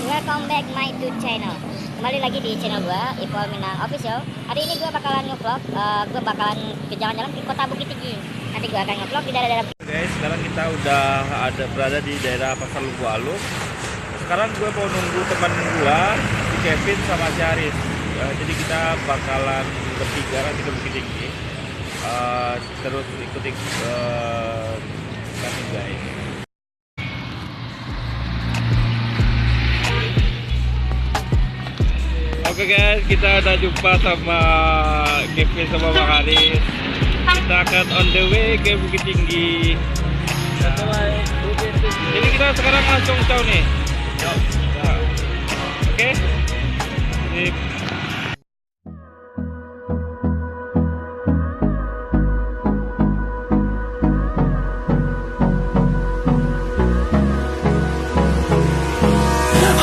Welcome back my YouTube channel. Kembali lagi di channel gua, Ipol Minang Official. Hari ini gua bakalan nge-vlog, gua bakalan ke jalan-jalan ke Kota Bukit Tinggi. Nanti gua akan nge-vlog di daerah-daerah. Guys, sekarang kita udah berada di daerah Pasar Lubu Aluk. Sekarang gue mau nunggu teman gua, si Kevin sama si Aris. Jadi kita bakalan bertiga nanti ke Bukit Tinggi. Terus ikuti kami guys. Oke guys, kita udah jumpa sama Kevin sama Bang Aris. Kita akan on the way ke Bukit Tinggi. Jadi kita sekarang langsung jauh nih. Oke. Sip.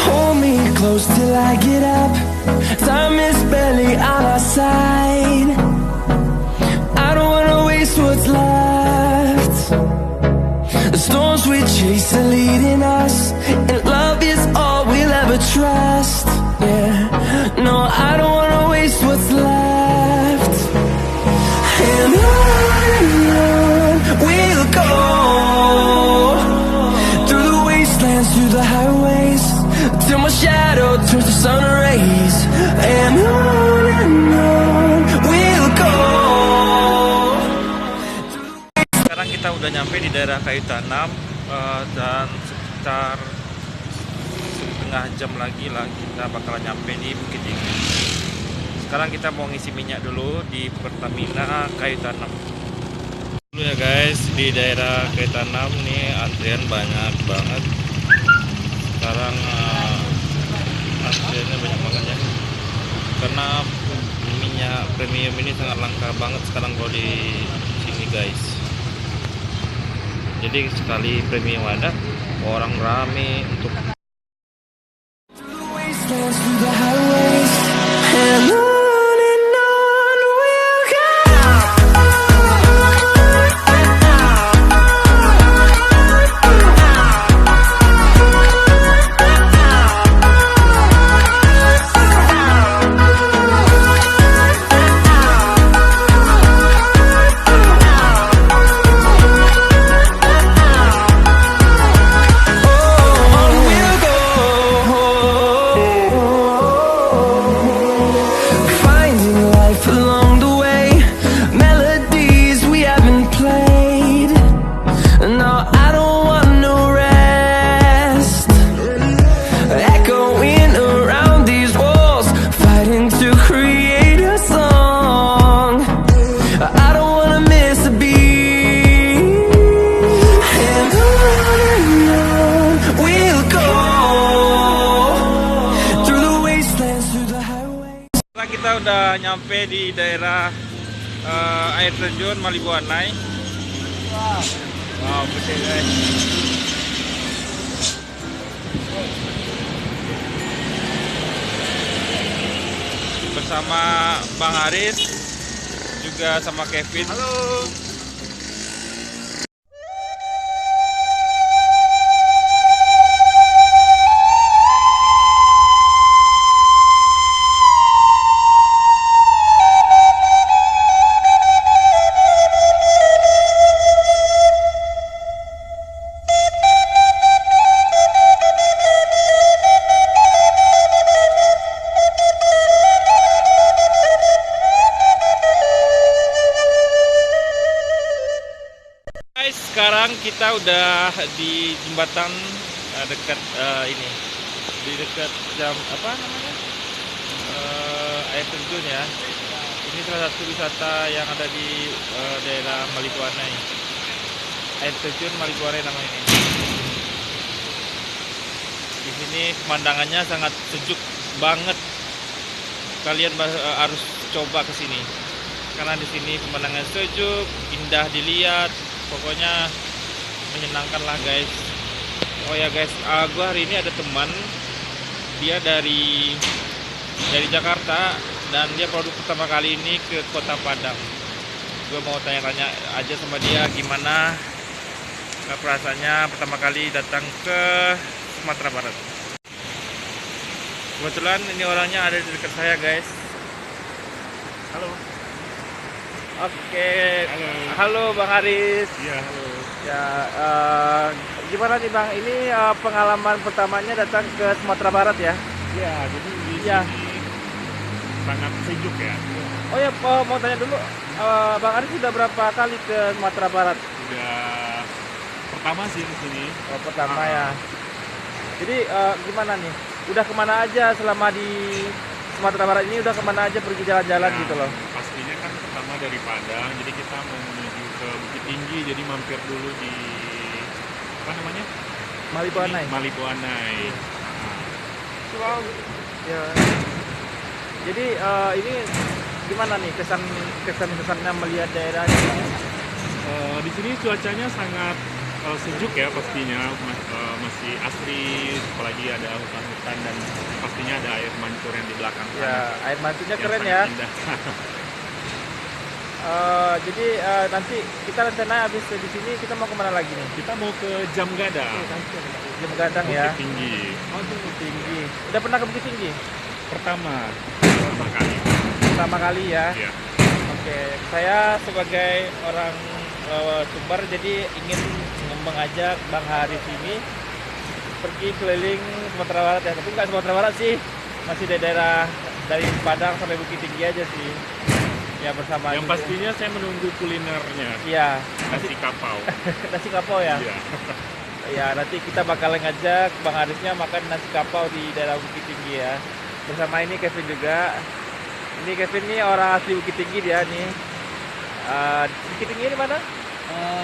Hold me close till I get up. Time is barely on our side. I don't wanna waste what's left. The storms we chase are leading us, and love is all we'll ever trust. Yeah, no, I don't wanna waste what's left. And on we'll go, through the wastelands, through the highways, till my shadow turns to sun rays. And on we'll go. Sekarang kita udah nyampe di daerah Kayu Tanam, dan sekitar setengah jam lagi lah kita bakalan nyampe di Bukit Tinggi. Sekarang kita mau ngisi minyak dulu di Pertamina Kayu Tanam. Dulu ya guys, di daerah Kayu Tanam nih antrian banyak banget. Sekarang antriannya banyak banget ya, karena minyak premium ini sangat langka banget sekarang kalau di sini guys. Jadi sekali premium ada, orang rame untuk kita udah nyampe di daerah air terjun Malibuanai. Wow, gede guys. Bersama Bang Aris, juga sama Kevin. Halo. Sekarang kita udah di jembatan dekat ini di dekat jam apa namanya air terjun ya. Ini salah satu wisata yang ada di daerah Malibuanai. Air terjun Malibuanai namanya ini. Di sini pemandangannya sangat sejuk banget. Kalian harus coba ke sini. Karena di sini pemandangan sejuk, indah dilihat, pokoknya menyenangkan lah guys. Oh ya guys, gua hari ini ada teman, dia dari Jakarta dan dia produk pertama kali ini ke Kota Padang. Gue mau tanya-tanya aja sama dia gimana perasaannya pertama kali datang ke Sumatera Barat. Kebetulan ini orangnya ada di dekat saya guys. Halo. Oke. Halo Bang Haris. Iya, halo. Ya, gimana nih Bang? Ini pengalaman pertamanya datang ke Sumatera Barat ya? Iya, jadi di Iya. sini sangat sejuk ya. Oh ya, mau tanya dulu, Bang Haris sudah berapa kali ke Sumatera Barat? Udah pertama sih di sini. Oh, pertama ya. Jadi gimana nih? Udah kemana aja selama di Sumatera Barat ini? Udah kemana aja pergi jalan-jalan Nah, gitu loh? pastinya kan pertama dari Padang, jadi kita mau menuju ke Bukit Tinggi, jadi mampir dulu di apa namanya? Malibuanai. Malibuanai. Wow. Ya. Jadi ini gimana nih kesannya melihat daerah ini? Di sini cuacanya sangat sejuk ya pastinya, masih asri, apalagi ada hutan-hutan dan pastinya ada air mancur yang di belakang sana. Ya, air mancurnya Yang keren sangat ya. indah. Jadi nanti kita rencana habis di sini kita mau kemana lagi nih? Kita mau ke Jamgadang, Jam Gadang ya. Bukit Tinggi. Oh, Bukit Tinggi. Udah pernah ke Bukit Tinggi? Pertama kali. Pertama kali ya. Ya. Oke, saya sebagai orang Sumbar jadi ingin mengajak Bang Haris ini pergi keliling Sumatera Barat ya. Tapi nggak Sumatera Barat sih, masih di daerah dari Padang sampai Bukit Tinggi aja sih. Ya bersama. Yang pastinya saya menunggu kulinernya. Iya. Nasi kapau. Nasi kapau ya. Iya. Ya nanti kita bakal ngajak Bang Harisnya makan nasi kapau di daerah Bukit Tinggi ya. Bersama ini Kevin juga. Ini Kevin nih orang asli Bukit Tinggi dia nih. Bukit Tinggi di mana?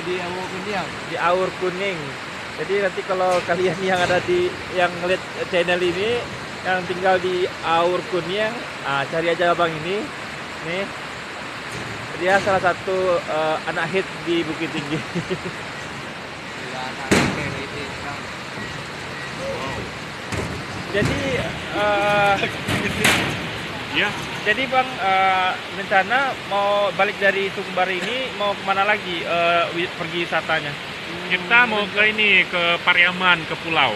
Di Awu Kuning. Di Aur Kuning. Jadi nanti kalau kalian yang ada yang ngeliat channel ini yang tinggal di Aur Kuning, cari aja abang ini. Nih. Dia salah satu anak hit di Bukit Tinggi. Ya, anak PWD kan. Jadi Ya, jadi Bang, rencana mau balik dari Sumbar ini mau kemana lagi pergi wisatanya? kita mau ke ini, ke Pariaman, ke pulau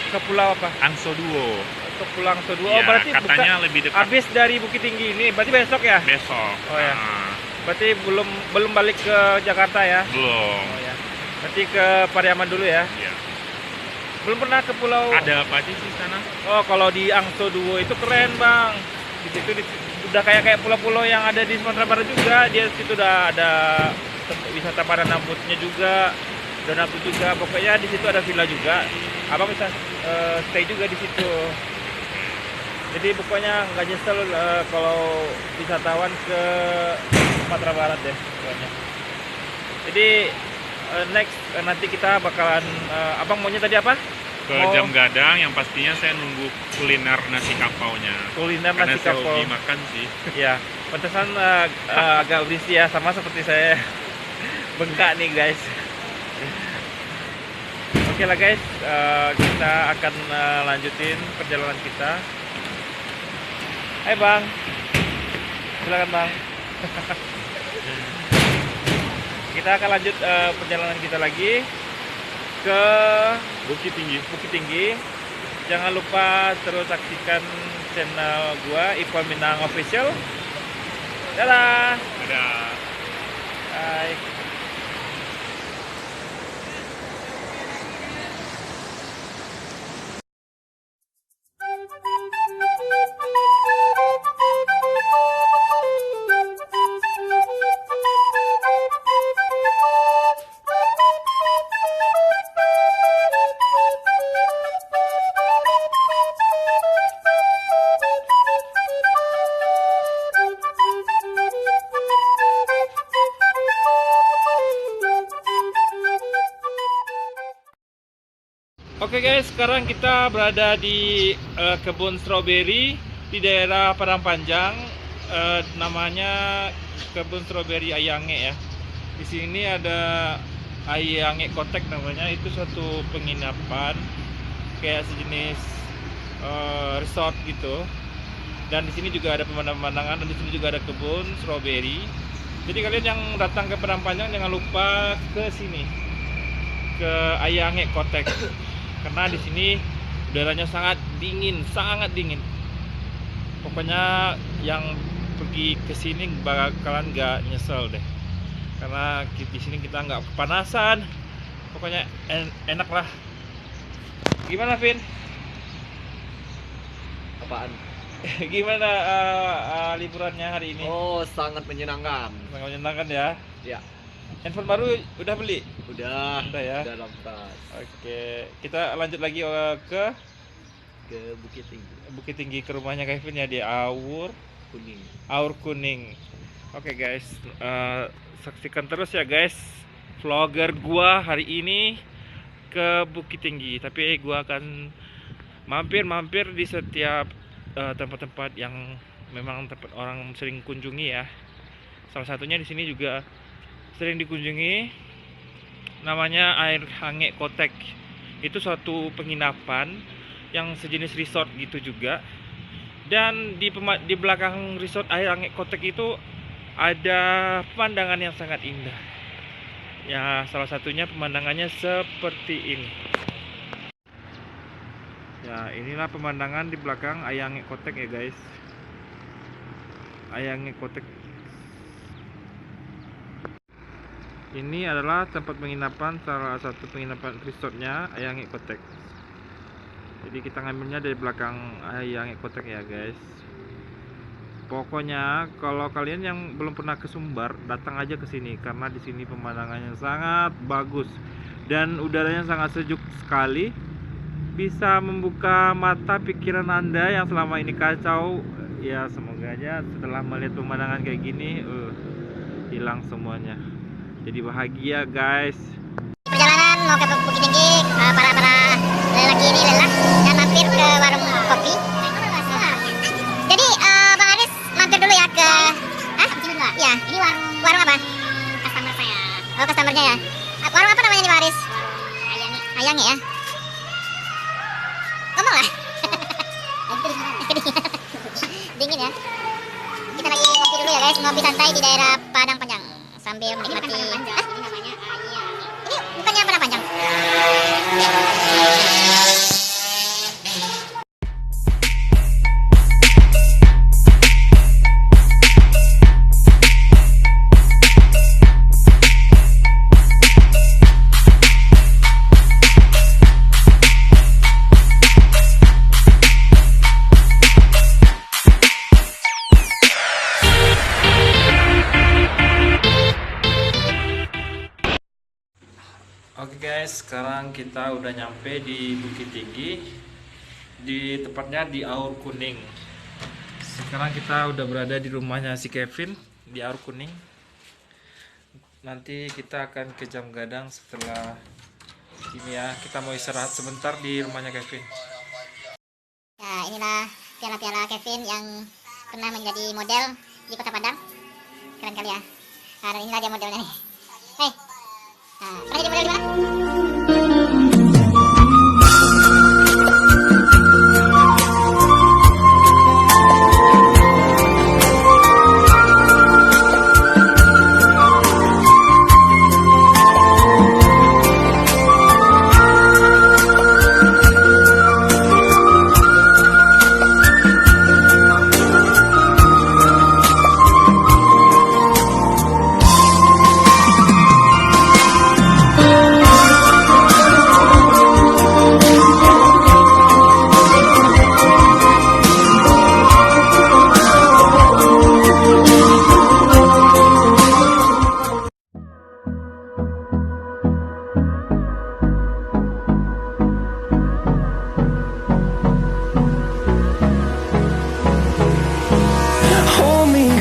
Ke pulau apa? Angso Duo. Ke Pulau Angso Duo. Ya, Oh, berarti katanya bukan lebih dekat habis dari Bukit Tinggi ini, berarti besok ya? besok. Oh, ya. Nah, Berarti belum balik ke Jakarta ya? belum. Oh ya. Berarti ke Pariaman dulu ya? Ya. Belum pernah ke pulau. Ada apa aja sih sana? Oh, kalau di Angso Duo itu keren, Bang. Di situ udah kayak pulau-pulau yang ada di Sumatera Barat juga. Dia situ udah ada wisata pada nambutnya juga. Donat juga, pokoknya di situ ada villa juga. Abang bisa stay juga di situ. Jadi pokoknya nggak nyesel kalau wisatawan ke Sumatera Barat deh pokoknya. Jadi next nanti kita bakalan abang maunya tadi apa? Ke Jamgadang, yang pastinya saya nunggu kuliner nasi kapaunya. Kuliner Karena nasi saya kapau. hobi makan sih. Ya, pantesan agak berisi ya, sama seperti saya. Bengkak nih guys. Oke lah guys, kita akan lanjutin perjalanan kita. Hai Bang, silakan Bang. Kita akan lanjut perjalanan kita lagi ke Bukit Tinggi. Bukit Tinggi. Jangan lupa terus saksikan channel gua Iqbal Minang Official. Dadah. Dadah. Bye. Oke guys, sekarang kita berada di kebun stroberi di daerah Padang Panjang. Namanya kebun stroberi Ayange ya. Di sini ada Ayange Kotek namanya. Itu suatu penginapan kayak sejenis resort gitu. Dan di sini juga ada pemandangan-pemandangan, dan di sini juga ada kebun stroberi. Jadi kalian yang datang ke Padang Panjang jangan lupa ke sini, ke Ayange Kotek. Karena di sini udaranya sangat dingin. Pokoknya yang pergi ke sini bakalan nggak nyesel deh. Karena di sini kita nggak kepanasan. Pokoknya enak lah. Gimana, Vin? Apaan? Gimana liburannya hari ini? Oh, sangat menyenangkan. Sangat menyenangkan ya. Ya, Handphone baru udah beli? udah ya. Udah dalam tas. Oke, kita lanjut lagi ke Bukit Tinggi Bukit Tinggi, ke rumahnya Kevin ya, di Aur Kuning. Oke guys, saksikan terus ya guys vlogger gua hari ini ke Bukit Tinggi. Tapi gua akan mampir di setiap tempat-tempat yang memang tempat orang sering kunjungi ya. Salah satunya di sini juga sering dikunjungi, namanya Ayange Kotek. Itu suatu penginapan yang sejenis resort gitu juga. Dan di belakang resort Ayange Kotek itu ada pemandangan yang sangat indah. Ya, salah satunya pemandangannya seperti ini. Ya, inilah pemandangan di belakang Ayange Kotek ya guys. Ayange Kotek. Ini adalah tempat penginapan, salah satu penginapan resortnya Ayange Kotek. Jadi kita ngambilnya dari belakang Ayange Kotek ya guys. Pokoknya kalau kalian yang belum pernah ke Sumbar, datang aja ke sini karena di sini pemandangannya sangat bagus dan udaranya sangat sejuk sekali. Bisa membuka mata pikiran Anda yang selama ini kacau. Ya, semoga aja setelah melihat pemandangan kayak gini hilang semuanya. Jadi bahagia guys. Perjalanan mau ke Bukit Tinggi, para lelaki ini lelah dan mampir ke warung kopi. Jadi Bang Aris mampir dulu ya ke ya, ini warung apa? Customer saya. Oh, customernya ya. Warung apa namanya nih Bang Aris? Ayange ya. Ngomong lah. Dingin ya. Kita lagi ngopi dulu ya guys, ngopi santai di daerah Padang Panjang sambil menikmati. Ini namanya Ayange. Ini bukannya Padang Panjang. Oke guys, sekarang kita udah nyampe di Bukit Tinggi, di tepatnya di Aur Kuning. Sekarang kita udah berada di rumahnya si Kevin di Aur Kuning. Nanti kita akan ke Jam Gadang setelah ini ya. Kita mau istirahat sebentar di rumahnya Kevin. Ya, inilah piala-piala Kevin yang pernah menjadi model di Kota Padang. Keren kali ya. Nah, dan inilah dia modelnya nih. Hei. Nah, pernah jadi model di mana?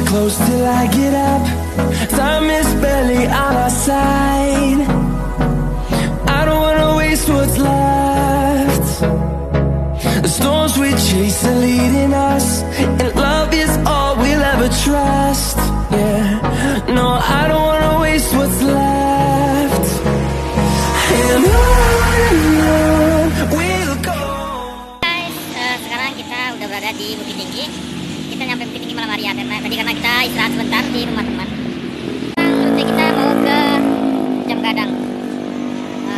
close till I get up. Time is barely on our side. I don't wanna waste what's left. The storms we chase are leading us, and love is all we'll ever trust. Yeah, no, I don't wanna waste what's left. And on we'll go. Guys, sekarang kita udah berada di Bukit Tinggi. Kita nyampe Bukit Tinggi malam hari ya, karena kita istirahat sebentar di rumah teman. Rute kita mau ke Jam Gadang.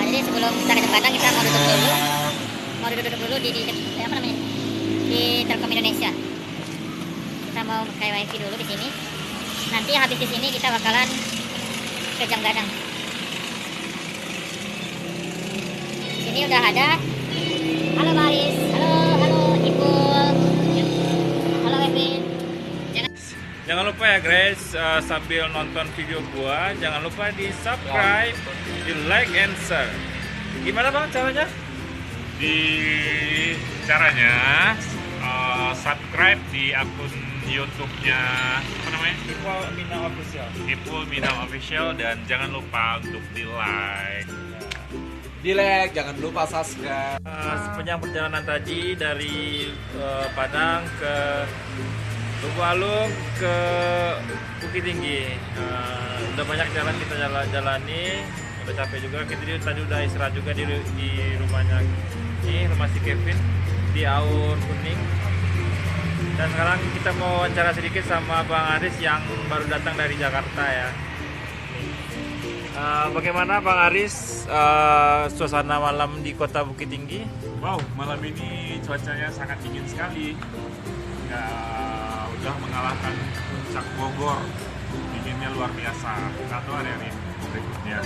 Jadi sebelum kita ke Jam Gadang kita mau duduk dulu di apa namanya, di Telkom Indonesia. Kita mau pakai wifi dulu di sini. Nanti habis di sini kita bakalan ke Jam Gadang. Di sini udah ada. Halo Baris, halo Ipul, halo Kevin. Jangan lupa ya guys, sambil nonton video gua, jangan lupa di subscribe, di like and share. Gimana bang caranya? Di caranya subscribe di akun YouTube-nya apa namanya? Ipul Minang Official. Ipul Minang Official, dan jangan lupa untuk di like. Di like, jangan lupa subscribe. Sepanjang perjalanan tadi dari Padang ke Tubalung ke Bukit Tinggi, udah banyak jalan kita jalani, udah capek juga. Kita tadi udah istirahat juga di rumahnya, ini rumah si Kevin di Aur Kuning. Dan sekarang kita mau wawancara sedikit sama Bang Aris yang baru datang dari Jakarta ya. Bagaimana Bang Aris suasana malam di kota Bukit Tinggi? Wow, malam ini cuacanya sangat dingin sekali. Ya, udah mengalahkan puncak Bogor. Dinginnya luar biasa. Atau hari-hari berikutnya.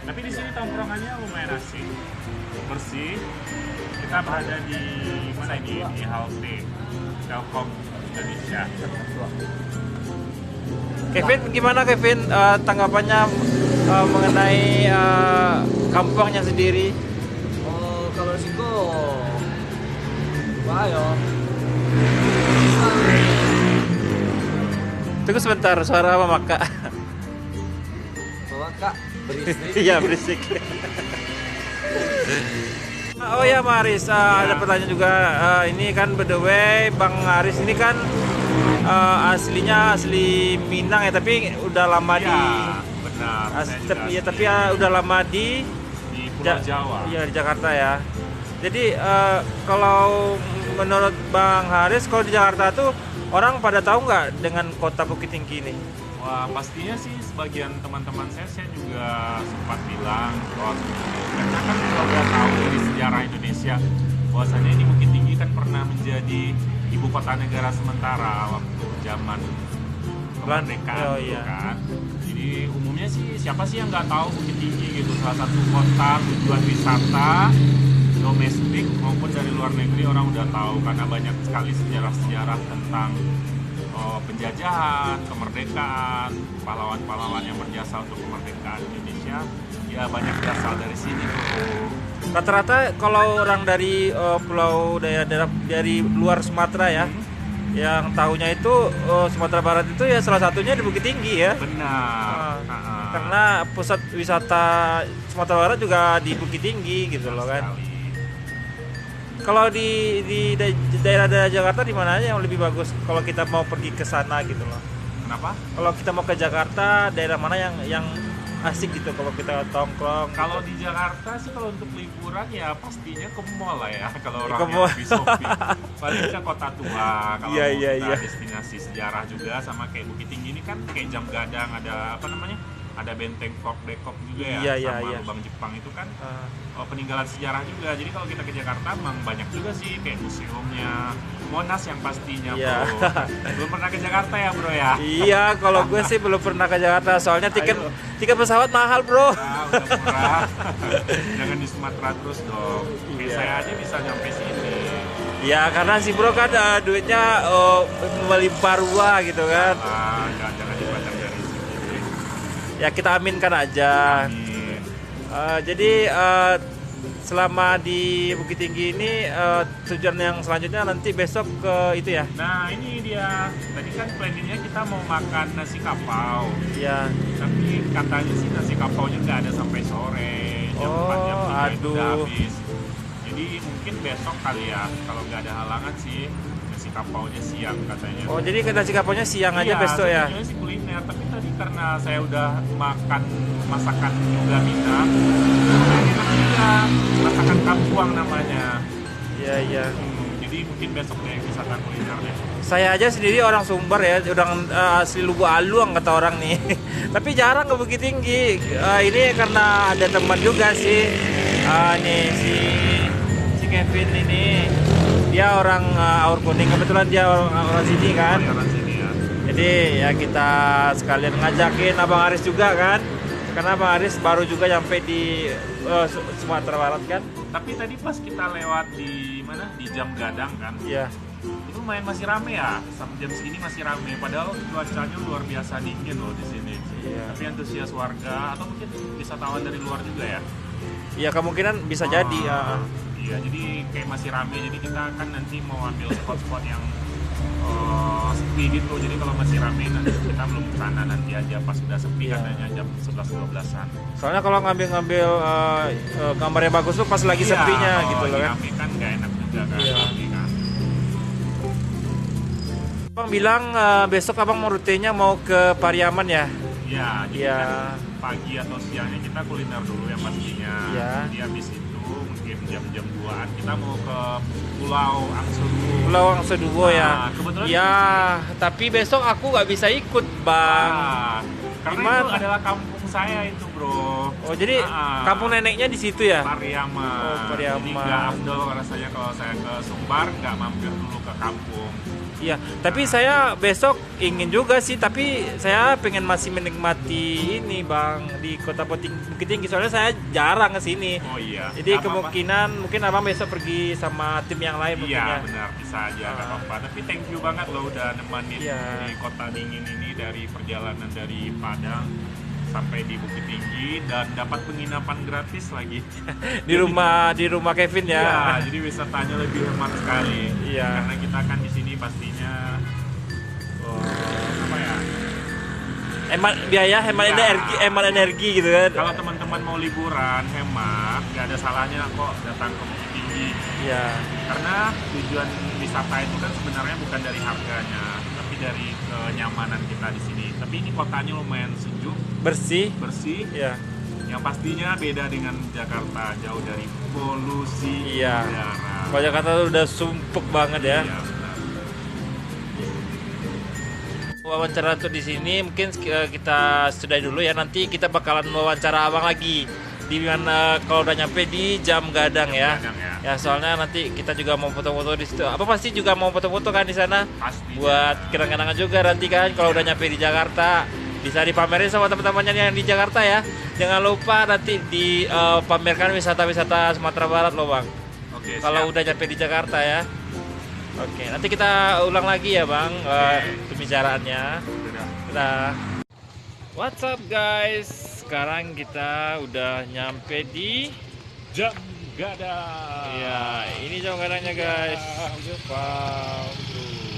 Tapi di sini tongkrongannya lumayan asik, bersih. Kita berada di mana ini? Di halte Telkom Indonesia. Kevin, gimana Kevin tanggapannya mengenai kampungnya sendiri? Oh, kalau situ bahaya. Tunggu sebentar, suara apa maka? Bawa kak berisik. Iya berisik. Oh ya Maris, ada pertanyaan juga. Ini kan by the way, Bang Aris ini kan aslinya asli Minang ya, tapi udah lama Ya, di benar. Saya juga tapi udah lama di Pulau Jawa. Iya di Jakarta ya. Jadi kalau menurut Bang Haris, kalau di Jakarta tuh orang pada tahu nggak dengan kota Bukit Tinggi ini? Wah, pastinya sih sebagian teman-teman saya juga sempat bilang bahwa karena kan kalau udah tahu dari sejarah Indonesia bahwasanya ini Bukit Tinggi kan pernah menjadi ibu kota negara sementara waktu zaman kemerdekaan Oh, gitu iya. kan. Jadi umumnya sih siapa sih yang nggak tahu Bukit Tinggi gitu, salah satu kota tujuan wisata domestik maupun dari luar negeri orang udah tahu karena banyak sekali sejarah-sejarah tentang penjajahan, kemerdekaan, pahlawan-pahlawan yang berjasa untuk kemerdekaan Indonesia, ya banyak berasal dari sini. Rata-rata kalau orang dari pulau daerah dari luar Sumatera ya, yang tahunya itu Sumatera Barat itu ya salah satunya di Bukit Tinggi ya. Benar. Karena pusat wisata Sumatera Barat juga di Bukit Tinggi gitu loh kan. Sekali. Kalau di daerah-daerah Jakarta di mana aja yang lebih bagus kalau kita mau pergi ke sana gitu loh. Kenapa? Kalau kita mau ke Jakarta, daerah mana yang asik gitu kalau kita tongkrong? Kalau di Jakarta sih kalau untuk liburan ya pastinya ke mall lah ya. Kalau orang Ke yang mall. lebih shopping, paling ke Kota Tua. Kalau Iya, mau iya, kita iya. destinasi sejarah juga sama kayak Bukit Tinggi ini kan kayak Jam Gadang, ada apa namanya? Ada benteng Fort Depok juga ya, Iya, iya, sama iya. lubang Jepang itu kan Ah, peninggalan sejarah juga. Jadi kalau kita ke Jakarta emang banyak juga sih kayak museumnya, Monas yang pastinya Iya. bro. Belum pernah ke Jakarta ya bro ya? iya, kalau gue sih belum pernah ke Jakarta soalnya tiket pesawat mahal bro. Nah, udah murah. Jangan di Sumatera terus dong. Kayak Iya. saya aja bisa nyampe sini. Ya karena si bro kan duitnya melimpah ruah gitu kan. Jangan dipandang dari sini. Ya kita aminkan aja. Amin. Jadi selama di Bukit Tinggi ini tujuan yang selanjutnya nanti besok ke itu ya. Nah ini dia. Tadi kan planningnya kita mau makan nasi kapau. Ya. Tapi katanya sih nasi kapaunya nggak ada sampai sore. Jam 4 jam 3 itu udah aduh. habis. Jadi Jadi mungkin besok kali ya, kalau nggak ada halangan sih, nasi kapaunya siang katanya. Oh, jadi nasi kapaunya siang aja besok ya? Iya, sih kuliner, tapi tadi karena saya udah makan masakan juga Minang, enak juga, masakan Kampuang namanya. Iya, iya. Jadi mungkin besok deh wisata kuliner deh. Saya aja sendiri orang Sumber ya, orang asli Lugu Aluang kata orang nih. Tapi jarang ke Bukit Tinggi. Ini karena ada teman juga sih. Nih si Kevin ini, dia orang Aur Kuning, kebetulan dia orang sini kan. Orang sini ya. Jadi ya kita sekalian ngajakin Abang Aris juga kan, karena Abang Aris baru juga nyampe di Sumatera Barat kan. Tapi tadi pas kita lewat di mana, di Jam Gadang kan, Iya. itu lumayan masih rame ya. Sampai jam segini masih rame. Padahal cuacanya luar biasa dingin loh di sini. Iya. Tapi antusias warga atau mungkin wisatawan dari luar juga ya. Iya, kemungkinan bisa jadi ya. Iya, jadi kayak masih rame. Jadi kita kan nanti mau ambil spot-spot yang sepi gitu. Jadi kalau masih rame nanti kita belum kesana, nanti aja pas sudah sepi Iya. katanya jam 11-12an. Soalnya kalau ngambil gambarnya bagus tuh pas lagi sepinya gitu loh kan. Rame kan nggak enak juga kan. Iya. Rame kan. Abang bilang besok abang mau rutenya mau ke Pariaman ya? Iya, jadi Iya. kan pagi atau siangnya kita kuliner dulu yang pastinya. Iya. Jadi habis itu mungkin jam-jam 2-an kita mau ke Pulau Angsudu. Pulau Angseduwo ya? Nah, kebetulan Ya, tapi besok aku nggak bisa ikut bang. Karena Gimana? itu adalah kampung saya itu bro. Oh, jadi kampung neneknya di situ ya? Pariaman. Oh, Pariaman. Jadi nggak afdol rasanya kalau saya ke Sumbar nggak mampir dulu ke kampung. Iya, tapi saya besok ingin juga sih, tapi saya pengen masih menikmati ini bang di Kota Bukit Tinggi, soalnya saya jarang ke sini. Oh iya. Jadi Nggak apa-apa. kemungkinan mungkin abang besok pergi sama tim yang lain mungkin Iya ya. benar, bisa aja nggak apa-apa. Tapi thank you banget loh udah nemenin Iya. di kota dingin ini, dari perjalanan dari Padang sampai di Bukit Tinggi dan dapat penginapan gratis lagi. Di rumah Kevin ya. Iya, jadi wisatanya lebih hemat sekali. Iya. Karena kita kan di sini pastinya apa ya? Hemat biaya, Iya. hemat energi gitu kan. Kalau teman-teman mau liburan hemat, nggak ada salahnya kok datang ke Bukit Tinggi. Iya. Karena tujuan wisata itu kan sebenarnya bukan dari harganya, tapi dari kenyamanan kita di sini. Tapi ini kotanya lumayan sejuk, Bersih. bersih. Iya. Yang pastinya beda dengan Jakarta, jauh dari polusi Iya. udara. Kalau Jakarta tuh udah sumpek banget ya. Iya, benar. Wawancara untuk di sini mungkin kita sudahi dulu ya. Nanti kita bakalan wawancara abang lagi di mana kalau udah nyampe di Jam Gadang ya. Gadang ya. Ya soalnya nanti kita juga mau foto-foto di situ. Apa pasti juga mau foto-foto kan di sana? Pastinya. Buat kenang-kenangan juga nanti kan kalau udah nyampe di Jakarta. Bisa dipamerin sama teman-temannya yang di Jakarta ya. Jangan lupa nanti dipamerkan wisata-wisata Sumatera Barat loh bang. Oke, Kalau siap. udah nyampe di Jakarta ya. Oke, nanti kita ulang lagi ya bang pembicaraannya. Sudah. Nah, what's up guys? Sekarang kita udah nyampe di Jam Gadang. ya ini Jam Gadangnya guys. Wow.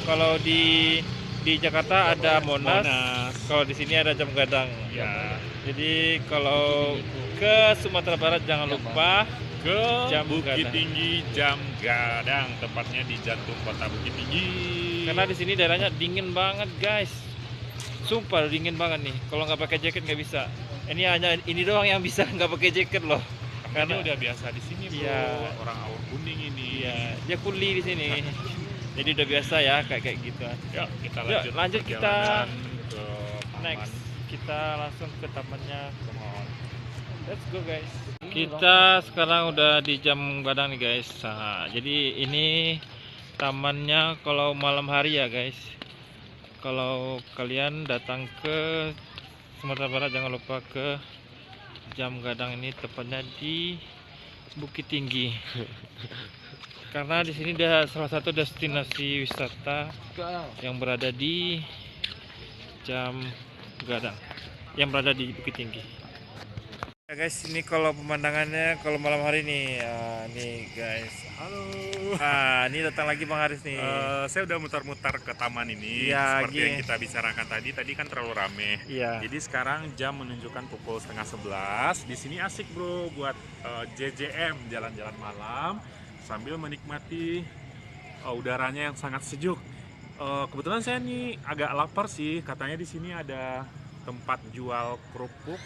Kalau di Jakarta ada Monas. Kalau di sini ada Jam Gadang. Ya. Jadi kalau ke Sumatera Barat jangan lupa Ke Jam Bukit Gadang. Tinggi Jam Gadang, tepatnya di jantung kota Bukit Tinggi. karena di sini daerahnya dingin banget guys. Sumpah dingin banget nih. Kalau nggak pakai jaket nggak bisa. Ini doang yang bisa nggak pakai jaket loh. Karena udah biasa di sini bro, Iya. orang Aur Kuning ini. Iya, dia kuli di sini. Jadi udah biasa ya kayak gitu. Yuk kita Yuk, lanjut kita perjalanan ke taman. Next, kita langsung ke tamannya. Come on. Let's go guys. Kita sekarang udah di Jam Gadang nih guys. Nah, jadi ini tamannya kalau malam hari ya guys. Kalau kalian datang ke Sumatera Barat jangan lupa ke Jam Gadang ini, tepatnya di Bukit Tinggi. Karena di sini ada salah satu destinasi wisata yang berada di Jam Gadang, yang berada di Bukit Tinggi. Ya guys, ini kalau pemandangannya kalau malam hari nih, nih guys. Halo. Ini datang lagi Bang Haris nih. Saya udah mutar-mutar ke taman ini. Iya, seperti Gi. yang kita bicarakan tadi. Tadi kan terlalu rame. Iya. Jadi sekarang jam menunjukkan pukul 10:30. Di sini asik bro buat JJM, jalan-jalan malam sambil menikmati udaranya yang sangat sejuk. Kebetulan saya nih agak lapar sih. Katanya di sini ada tempat jual kerupuk.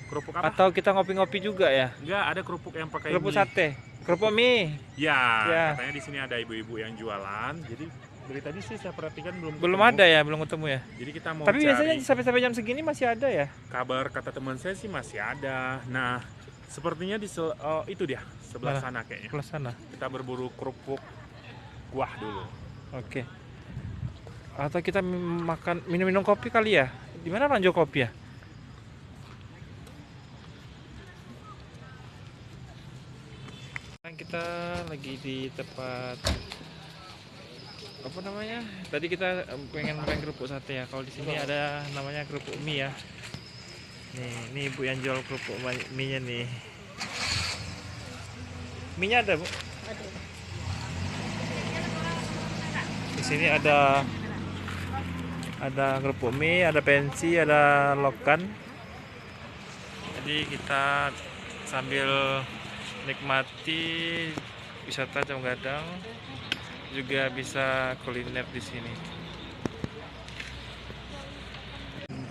Kerupuk apa? Atau kita ngopi-ngopi juga ya? Enggak, ada kerupuk yang pakai Kerupuk mie. sate, kerupuk mie. Ya, Ya. katanya di sini ada ibu-ibu yang jualan. Jadi dari tadi sih saya perhatikan belum Belum ketemu. ada ya, belum ketemu ya. Jadi kita mau Tapi cari. biasanya sampai jam segini masih ada ya. Kabar kata teman saya sih masih ada. Nah, sepertinya di itu dia sebelah Mana? sana kayaknya. Ke sana. Kita berburu kerupuk kuah dulu. Oke. Atau kita makan minum-minum kopi kali ya? Di mana Ranjau Kopi ya? Kita lagi di tempat apa namanya? Tadi kita pengen makan kerupuk sate ya. Kalau di sini ada namanya kerupuk mie ya. Nih ibu yang jual kerupuk mie-nya nih. Mie-nya ada, Bu? Di sini ada kerupuk mie, ada pensi, ada lokan. Jadi kita sambil nikmati wisata Jam Gadang, juga bisa kuliner di sini.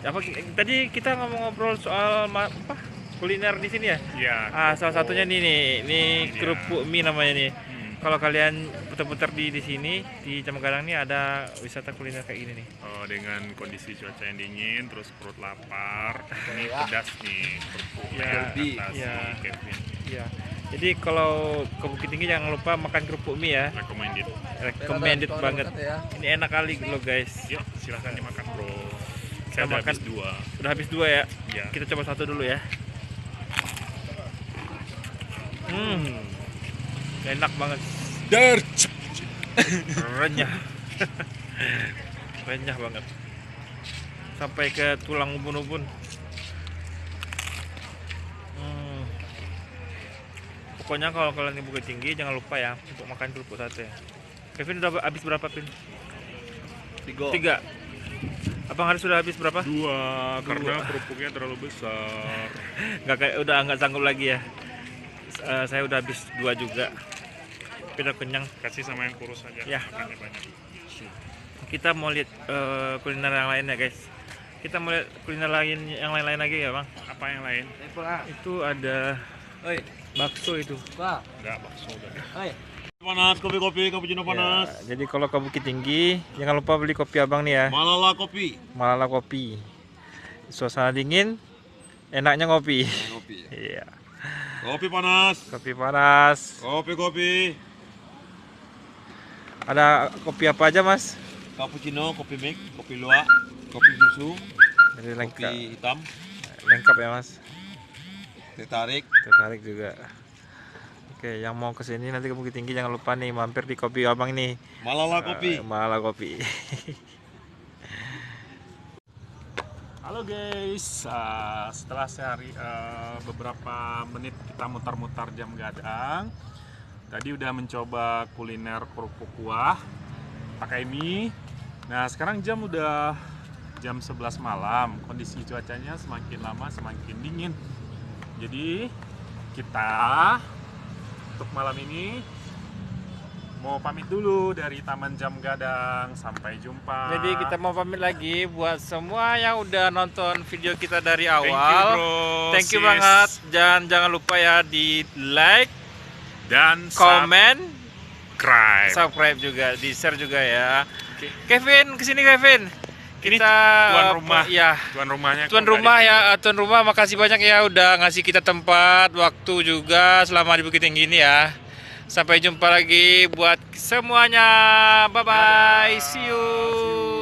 Apa tadi kita ngobrol soal apa? Kuliner di sini ya? Iya. Salah satunya nih Iya. kerupuk mie namanya nih. Kalau kalian putar-putar di sini di Jam Gadang nih ada wisata kuliner kayak gini nih. Dengan kondisi cuaca yang dingin, terus perut lapar, ini pedas nih kerupuk Ya, kata si ya. Kevin. Ya. Jadi kalau ke Bukit Tinggi jangan lupa makan kerupuk mie ya. Recommended. Recommended banget. Ya. Ini enak kali loh guys. Yuk, silahkan dimakan bro. Kita Saya udah makan. habis 2. Udah habis 2 ya. Ya. Kita coba satu dulu ya. Enak banget. Renyah. Renyah banget. Sampai ke tulang ubun-ubun. Pokoknya kalau kalian di Bukit Tinggi jangan lupa ya untuk makan kerupuk sate. Kevin udah habis berapa, Vin? 3. Abang Haris sudah habis berapa? 2 karena kerupuknya terlalu besar. Nggak sanggup lagi ya. Saya udah habis 2 juga. Tapi udah kenyang. Kasih sama yang kurus aja. Ya. Makannya banyak. Kita mau lihat kuliner yang lain ya guys. Kita mau lihat kuliner yang lain lagi ya bang. Apa yang lain? Itu ada bakso itu. Enggak, bakso udah. Panas, kopi-kopi, cappuccino panas. Ya, jadi kalau ke Bukit Tinggi jangan lupa beli kopi abang nih ya. Malala kopi. Malala Kopi. Suasana dingin, enaknya ngopi. Kopi. Iya. Kopi panas. Kopi panas. Kopi-kopi. Ada kopi apa aja mas? Cappuccino, kopi mix, kopi luwak, kopi susu, Jadi kopi lengkap, hitam, lengkap ya mas. teh tarik. Tertarik juga. Oke, yang mau kesini nanti ke Bukit Tinggi jangan lupa nih mampir di kopi abang ini. Malala kopi. Malala Kopi. Halo guys, setelah sehari beberapa menit kita mutar-mutar Jam Gadang, tadi udah mencoba kuliner kerupuk kuah pakai mie. Nah sekarang udah jam 11 malam, kondisi cuacanya semakin lama semakin dingin. Jadi kita untuk malam ini mau pamit dulu dari Taman Jam Gadang. Sampai jumpa. Jadi kita mau pamit lagi buat semua yang udah nonton video kita dari awal. Thank you bro. Thank you sis. banget. Dan jangan lupa ya di like, Dan comment, subscribe. juga, di share juga ya. Oke. Kevin, kesini Kevin. Ini Kita tuan rumah. Ya, Tuan rumahnya. tuan kok rumah nggak ya, tuan rumah makasih banyak ya udah ngasih kita tempat, waktu juga selama di Bukit Tinggi ini ya. Sampai jumpa lagi buat semuanya. Bye bye. See you.